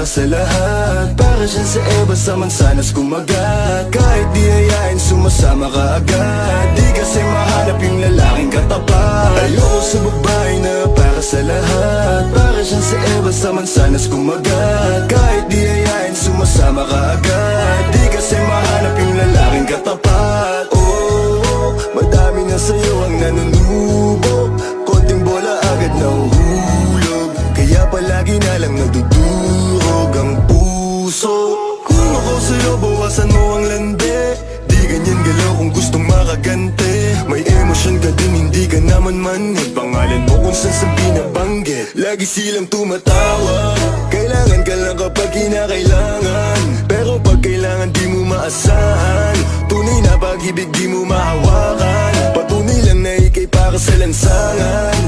sa lahat. Para siyang sa Eva sa mansanas kumagat. Kahit di hayain sumasama ka agad. Di kasi mahanap yung lalaking katapat. Ayoko sa babae na para sa lahat. Para siyang sa Eva sa mansanas kumagat. Kahit di hayain sumasama ka agad. Di kasi mahanap yung lalaking katapat. Oh, madami na sa'yo ang nanunubog. Konting bola agad nahuhulog. Kaya palagi na lang nadudurog ang puso. Kung ako sa'yo, bawasan mo ang lande. Di ganyan galaw kung gustong makagante. May emosyon ka din, hindi ka naman manhid. Pangalan mo kung saan sa binabanggit. Lagi silang tumatawa. Kailangan ka lang kapag kinakailangan. Pero pag kailangan di mo maasahan. Tunay na pag-ibig di mo mahawakan. Patunay lang na ikay para sa lansangan.